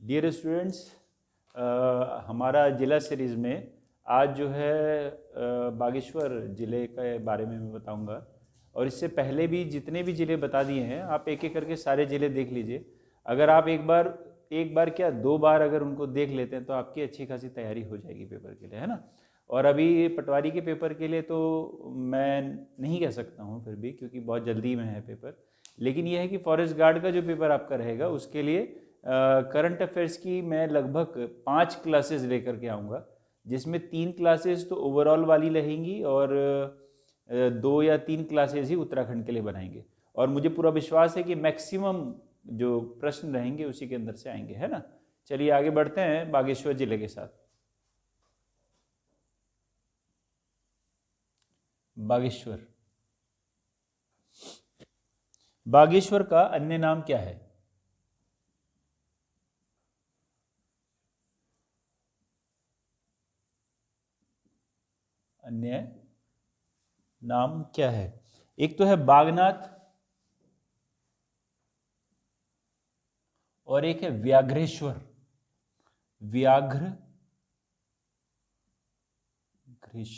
Dear students, हमारा ज़िला series में आज जो है बागेश्वर ज़िले के बारे में मैं बताऊंगा। और इससे पहले भी जितने भी ज़िले बता दिए हैं आप एक एक करके सारे ज़िले देख लीजिए। अगर आप एक बार क्या 2 बार अगर उनको देख लेते हैं तो आपकी अच्छी खासी तैयारी हो जाएगी पेपर के लिए, है ना। और अभी पटवारी के पेपर के लिए तो मैं नहीं कह सकता हूँ फिर भी, क्योंकि बहुत जल्दी में है पेपर। लेकिन यह है कि फॉरेस्ट गार्ड का जो पेपर आपका रहेगा उसके लिए करंट अफेयर्स की मैं लगभग 5 क्लासेस लेकर के आऊँगा, जिसमें 3 क्लासेस तो ओवरऑल वाली रहेंगी और 2 या 3 क्लासेस ही उत्तराखंड के लिए बनाएंगे। और मुझे पूरा विश्वास है कि मैक्सिमम जो प्रश्न रहेंगे उसी के अंदर से आएंगे, है ना। चलिए आगे बढ़ते हैं बागेश्वर जिले के साथ। बागेश्वर, बागेश्वर का अन्य नाम क्या है? अन्य नाम क्या है? एक तो है बागनाथ और एक है व्याघ्रेश्वर। व्याघ्र ग्रीश,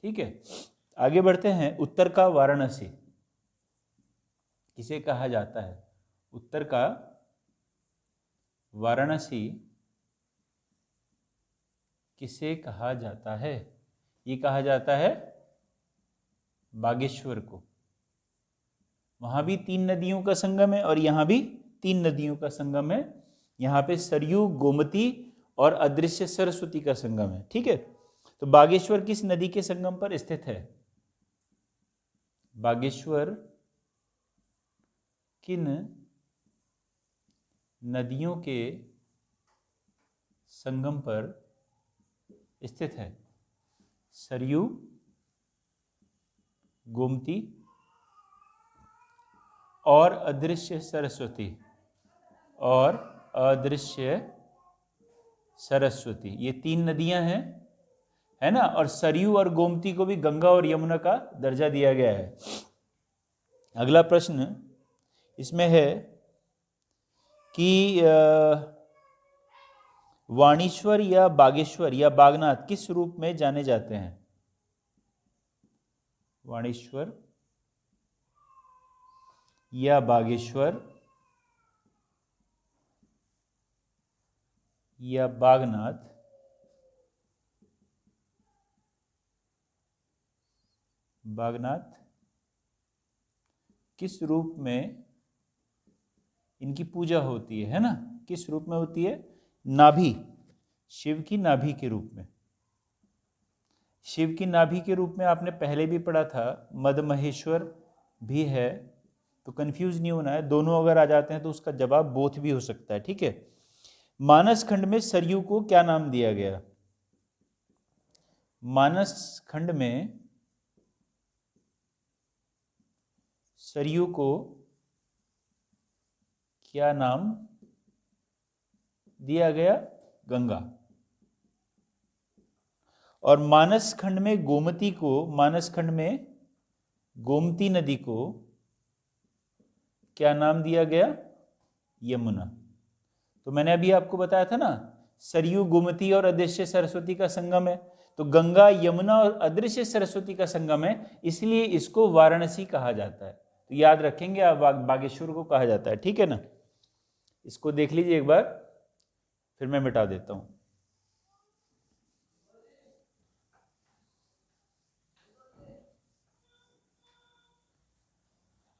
ठीक है। आगे बढ़ते हैं। उत्तर का वाराणसी किसे कहा जाता है? उत्तर का वाराणसी किसे कहा जाता है? ये कहा जाता है बागेश्वर को। वहां भी 3 नदियों का संगम है और यहां भी 3 नदियों का संगम है। यहां पे सरयू, गोमती और अदृश्य सरस्वती का संगम है, ठीक है। तो बागेश्वर किस नदी के संगम पर स्थित है? बागेश्वर किन नदियों के संगम पर स्थित है? सरयू, गोमती और अदृश्य सरस्वती। और अदृश्य सरस्वती, ये 3 नदियां हैं, है ना। और सरयू और गोमती को भी गंगा और यमुना का दर्जा दिया गया है। अगला प्रश्न इसमें है कि वाणीश्वर या बागेश्वर या बागनाथ किस रूप में जाने जाते हैं? वाणीश्वर या बागेश्वर या बागनाथ बागनाथ किस रूप में इनकी पूजा होती है ना। किस रूप में होती है? नाभि, शिव की नाभि के रूप में। शिव की नाभि के रूप में आपने पहले भी पढ़ा था, मदमहेश्वर भी है, तो कंफ्यूज नहीं होना है। दोनों अगर आ जाते हैं तो उसका जवाब बोथ भी हो सकता है, ठीक है। मानस खंड में सरयू को क्या नाम दिया गया? मानस खंड में सरयू को क्या नाम दिया गया? गंगा। और मानस खंड में गोमती को, मानस खंड में गोमती नदी को क्या नाम दिया गया? यमुना। तो मैंने अभी आपको बताया था ना, सरयू, गोमती और अदृश्य सरस्वती का संगम है। तो गंगा, यमुना और अदृश्य सरस्वती का संगम है, इसलिए इसको वाराणसी कहा जाता है। तो याद रखेंगे आप, बागेश्वर को कहा जाता है, ठीक है ना। इसको देख लीजिए एक बार, फिर मैं मिटा देता हूं।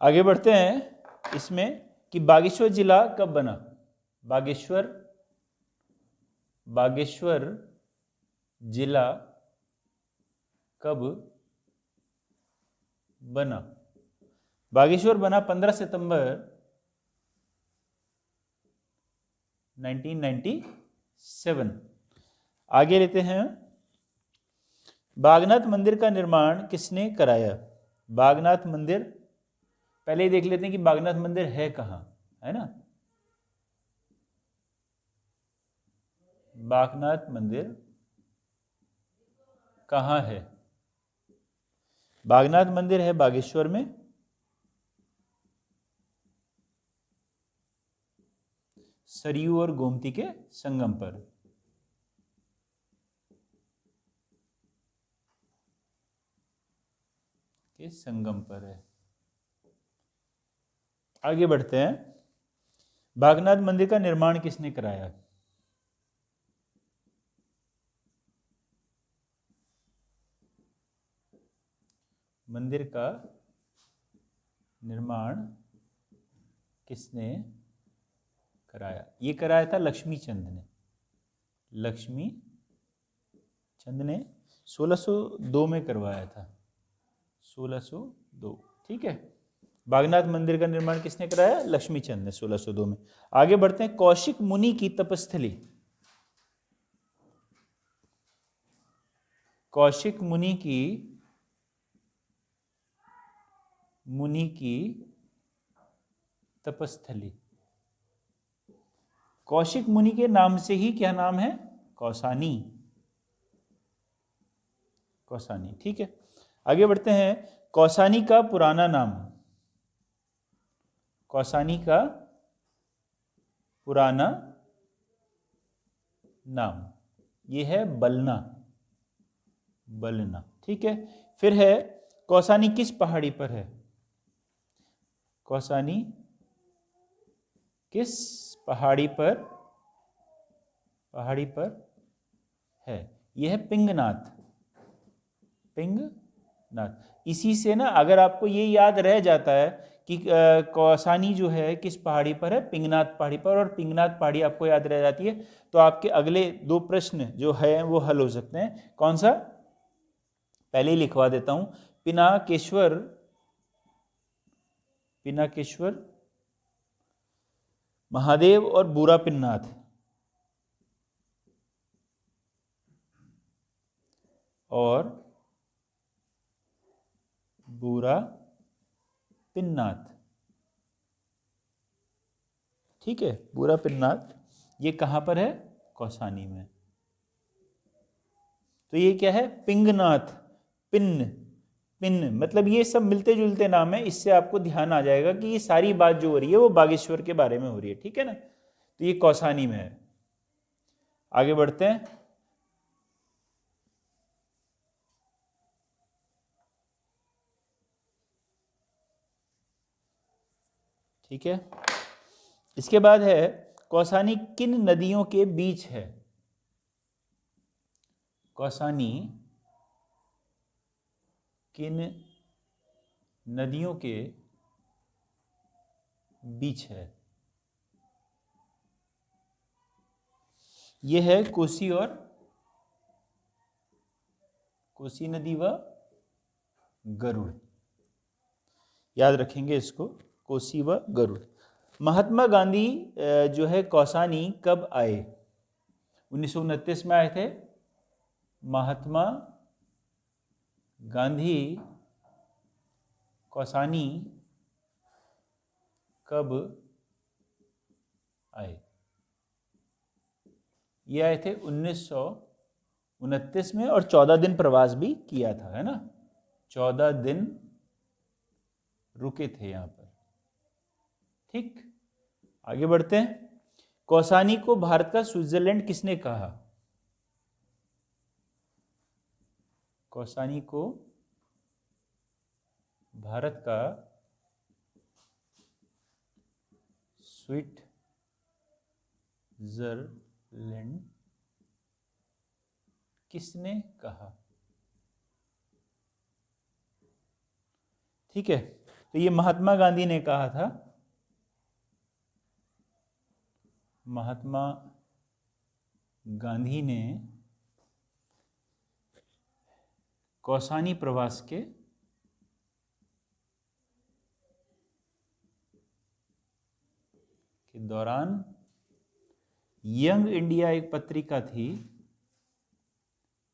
आगे बढ़ते हैं इसमें कि बागेश्वर जिला कब बना? बागेश्वर जिला कब बना? बागेश्वर बना 15 सितंबर 1997। आगे लेते हैं, बागनाथ मंदिर का निर्माण किसने कराया? बागनाथ मंदिर, पहले ही देख लेते हैं कि बागनाथ मंदिर है कहाँ, है ना। बागनाथ मंदिर कहाँ है? बागनाथ मंदिर है बागेश्वर में। सरयू और गोमती के संगम पर। के संगम पर है। आगे बढ़ते हैं। बागनाथ मंदिर का निर्माण किसने कराया? मंदिर का निर्माण किसने कराया? ये कराया था लक्ष्मी चंद ने। लक्ष्मी चंद ने 1602 में करवाया था। 1602, ठीक है। बागनाथ मंदिर का निर्माण किसने कराया? लक्ष्मी चंद ने 1602 में। आगे बढ़ते हैं। कौशिक मुनि की तपस्थली। कौशिक मुनि की तपस्थली। कौशिक मुनि के नाम से ही क्या नाम है? कौसानी। कौसानी, ठीक है। आगे बढ़ते हैं। कौसानी का पुराना नाम। कौसानी का पुराना नाम ये है बलना। बलना, ठीक है। फिर है कौसानी किस पहाड़ी पर है? कौसानी किस पहाड़ी पर है? यह है पिंगनाथ। पिंगनाथ। इसी से ना अगर आपको ये याद रह जाता है कि कौसानी जो है किस पहाड़ी पर है? पिंगनाथ पहाड़ी पर, और पिंगनाथ पहाड़ी आपको याद रह जाती है तो आपके अगले 2 प्रश्न जो है वो हल हो सकते हैं। कौन सा? पहले ही लिखवा देता हूं। पिनाकेश्वर महादेव और बूरा पिन्नाथ। और बूरा पिन्नाथ, ठीक है। बूरा पिन्नाथ ये कहां पर है? कौसानी में। तो ये क्या है? पिंगनाथ। पिन मतलब ये सब मिलते जुलते नाम है। इससे आपको ध्यान आ जाएगा कि ये सारी बात जो हो रही है वो बागेश्वर के बारे में हो रही है, ठीक है ना। तो ये कौसानी में है। आगे बढ़ते हैं। ठीक है। इसके बाद है कौसानी किन नदियों के बीच है? कौसानी किन नदियों के बीच है? यह है कोसी नदी व गरुड़। याद रखेंगे इसको, कोसी व गरुड़। महात्मा गांधी जो है कौसानी कब आए? 1929 में आए थे। महात्मा गांधी कौसानी कब आए? ये आए थे 1929 में, और 14 दिन प्रवास भी किया था, है ना। 14 दिन रुके थे यहां पर, ठीक। आगे बढ़ते हैं। कौसानी को भारत का स्विट्जरलैंड किसने कहा? कौसानी को भारत का स्विट्जरलैंड किसने कहा? ठीक है। तो ये महात्मा गांधी ने कहा था। महात्मा गांधी ने कौसानी प्रवास के दौरान, यंग इंडिया एक पत्रिका थी,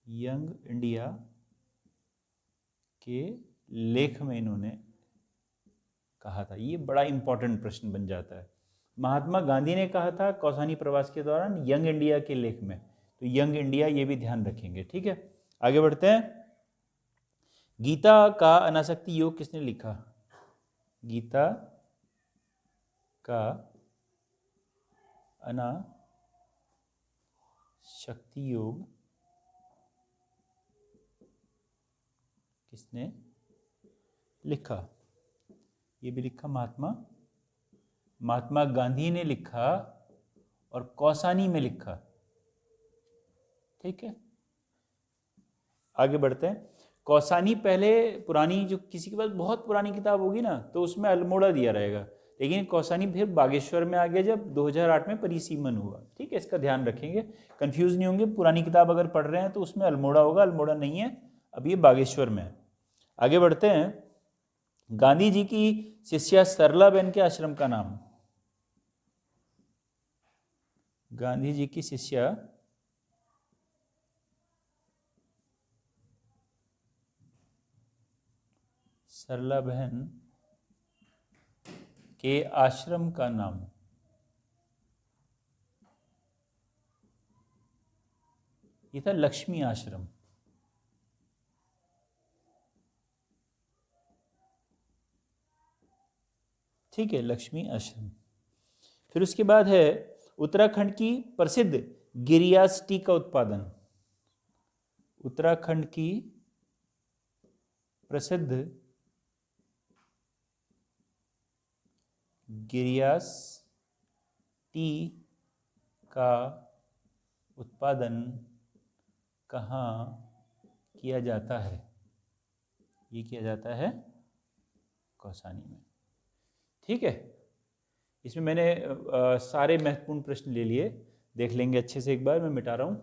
यंग इंडिया के लेख में इन्होंने कहा था। ये बड़ा इंपॉर्टेंट प्रश्न बन जाता है। महात्मा गांधी ने कहा था कौसानी प्रवास के दौरान, यंग इंडिया के लेख में। तो यंग इंडिया ये भी ध्यान रखेंगे, ठीक है। आगे बढ़ते हैं। गीता का अनासक्ति योग किसने लिखा? गीता का अनाशक्ति योग किसने लिखा? ये भी लिखा महात्मा गांधी ने लिखा और कौसानी में लिखा। ठीक है, आगे बढ़ते हैं। कौसानी पहले पुरानी, जो किसी के पास बहुत पुरानी किताब होगी ना तो उसमें अल्मोड़ा दिया रहेगा, लेकिन कौसानी फिर बागेश्वर में आ गया जब 2008 में परिसीमन हुआ। ठीक है, इसका ध्यान रखेंगे, कंफ्यूज नहीं होंगे। पुरानी किताब अगर पढ़ रहे हैं तो उसमें अल्मोड़ा होगा, अल्मोड़ा नहीं है, अब ये बागेश्वर में है। आगे बढ़ते हैं। गांधी जी की शिष्या सरलाबेन के आश्रम का नाम? गांधी जी की शिष्या सरलाबेन के आश्रम का नाम? ये था लक्ष्मी आश्रम। ठीक है, लक्ष्मी आश्रम। फिर उसके बाद है उत्तराखंड की प्रसिद्ध गिरियास टी का उत्पादन। उत्तराखंड की प्रसिद्ध गिरियास टी का उत्पादन कहाँ किया जाता है? ये किया जाता है कौसानी में। ठीक है, इसमें मैंने सारे महत्वपूर्ण प्रश्न ले लिए, देख लेंगे अच्छे से एक बार। मैं मिटा रहा हूं।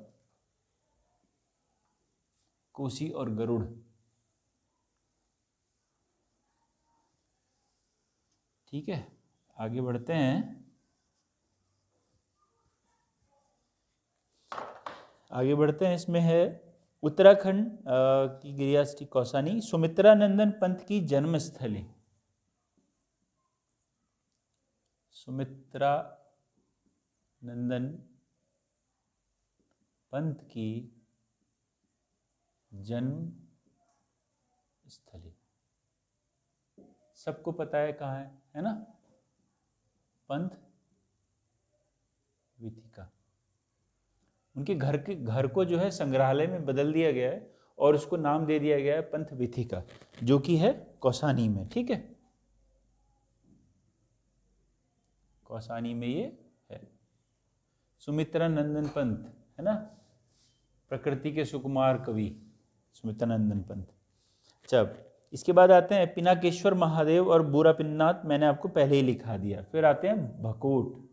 कोसी और गरुड़, ठीक है, आगे बढ़ते हैं। आगे बढ़ते हैं, इसमें है उत्तराखंड की गिरियास कौसानी सुमित्रा नंदन पंत की जन्मस्थली। सुमित्रा नंदन पंत की जन्म स्थली सबको पता है कहाँ है ना? पंथ वीथिका। उनके घर को जो है संग्रहालय में बदल दिया गया है और उसको नाम दे दिया गया है पंथ वीथिका, जो कि है कौसानी में। ठीक है, कौसानी में ये है। सुमित्रा नंदन पंत है ना, प्रकृति के सुकुमार कवि सुमित्रा नंदन पंत। जब इसके बाद आते हैं पिनाकेश्वर महादेव और बुरा पिन्नाथ, मैंने आपको पहले ही लिखा दिया। फिर आते हैं भकोट,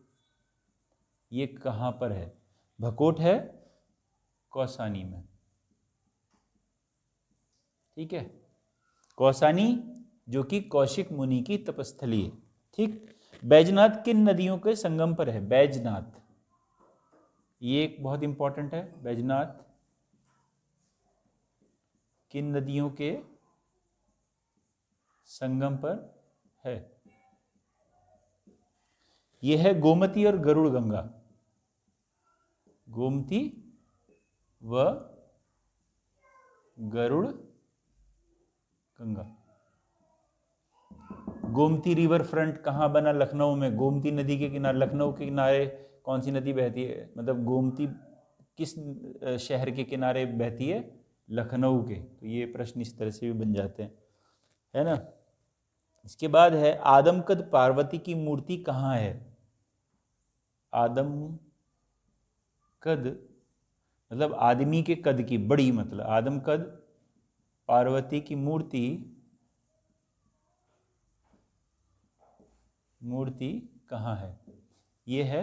ये कहाँ पर है? भकोट है कौसानी में। ठीक है, कौसानी जो कि कौशिक मुनि की तपस्थली है। ठीक, बैजनाथ किन नदियों के संगम पर है? बैजनाथ, ये एक बहुत इंपॉर्टेंट है। बैजनाथ किन नदियों के संगम पर है? यह है गोमती और गरुड़ गंगा। गोमती व गरुड़ गंगा। गोमती रिवर फ्रंट कहाँ बना? लखनऊ में। गोमती नदी के किनारे, लखनऊ के किनारे कौन सी नदी बहती है? मतलब गोमती किस शहर के किनारे बहती है? लखनऊ के। तो ये प्रश्न इस तरह से भी बन जाते हैं, है ना। इसके बाद है आदमकद पार्वती की मूर्ति कहाँ है? आदमकद मतलब आदमी के कद की, बड़ी, मतलब आदमकद पार्वती की मूर्ति कहाँ है? ये है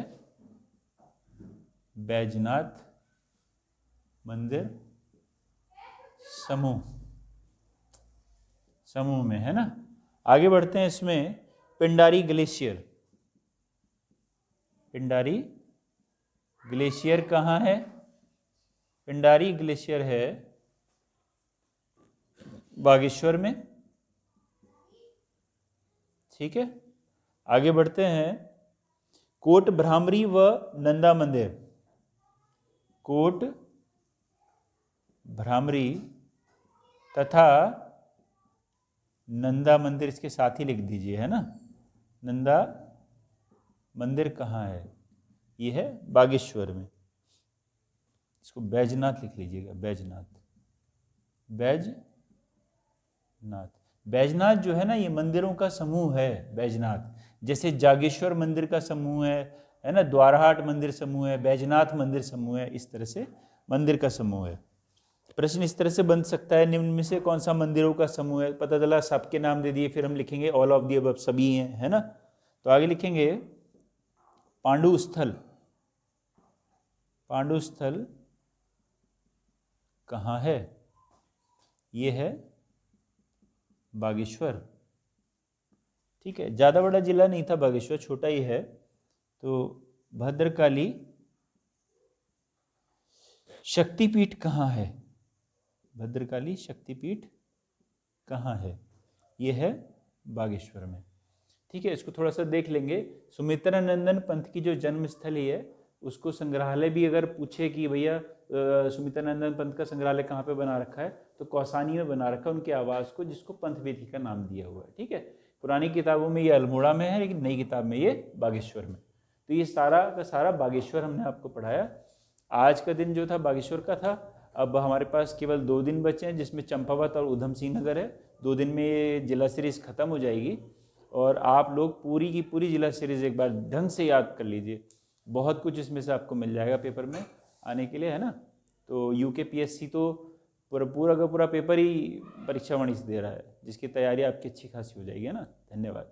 बैजनाथ मंदिर समूह में, है ना। आगे बढ़ते हैं, इसमें पिंडारी ग्लेशियर। पिंडारी ग्लेशियर कहाँ है? पिंडारी ग्लेशियर है बागेश्वर में। ठीक है, आगे बढ़ते हैं। कोट भ्रामरी व नंदा मंदिर। कोट भ्रामरी तथा नंदा मंदिर इसके साथ ही लिख दीजिए, है ना। नंदा मंदिर कहाँ है? ये है बागेश्वर में। इसको बैजनाथ लिख लीजिएगा, बैजनाथ, बैजनाथ। बैजनाथ जो है ना, ये मंदिरों का समूह है बैजनाथ। जैसे जागेश्वर मंदिर का समूह है ना, द्वारहाट मंदिर समूह है, बैजनाथ मंदिर समूह है, इस तरह से मंदिर का समूह है। प्रश्न इस तरह से बन सकता है, निम्न में से कौन सा मंदिरों का समूह है। पता चला सबके नाम दे दिए, फिर हम लिखेंगे ऑल ऑफ दी अबव, सभी हैं, है ना। तो आगे लिखेंगे पांडुस्थल। पांडुस्थल कहाँ है? ये है बागेश्वर। ठीक है, ज़्यादा बड़ा जिला नहीं था बागेश्वर, छोटा ही है। तो भद्रकाली शक्तिपीठ कहाँ है? भद्रकाली शक्तिपीठ कहाँ है? ये है बागेश्वर में। ठीक है, इसको थोड़ा सा देख लेंगे। सुमित्रानंदन पंत की जो जन्मस्थली है, उसको संग्रहालय भी अगर पूछे कि भैया सुमित्रानंदन पंत का संग्रहालय कहाँ पे बना रखा है, तो कौसानी में बना रखा है, उनके आवास को, जिसको पंथ वेदी का नाम दिया हुआ है। ठीक है, पुरानी किताबों में ये अल्मोड़ा में है, लेकिन नई किताब में ये बागेश्वर में। तो ये सारा का सारा बागेश्वर हमने आपको पढ़ाया। आज का दिन जो था बागेश्वर का था। अब हमारे पास केवल 2 दिन बचे हैं, जिसमें चंपावत और उधम सिंह नगर है। 2 दिन में ये जिला सीरीज खत्म हो जाएगी, और आप लोग पूरी की पूरी जिला सीरीज एक बार ढंग से याद कर लीजिए। बहुत कुछ इसमें से आपको मिल जाएगा पेपर में आने के लिए, है ना। तो यूकेपीएससी तो पूरा का पूरा पेपर ही परीक्षा वाणी से दे रहा है, जिसकी तैयारी आपकी अच्छी खासी हो जाएगी, है ना। धन्यवाद।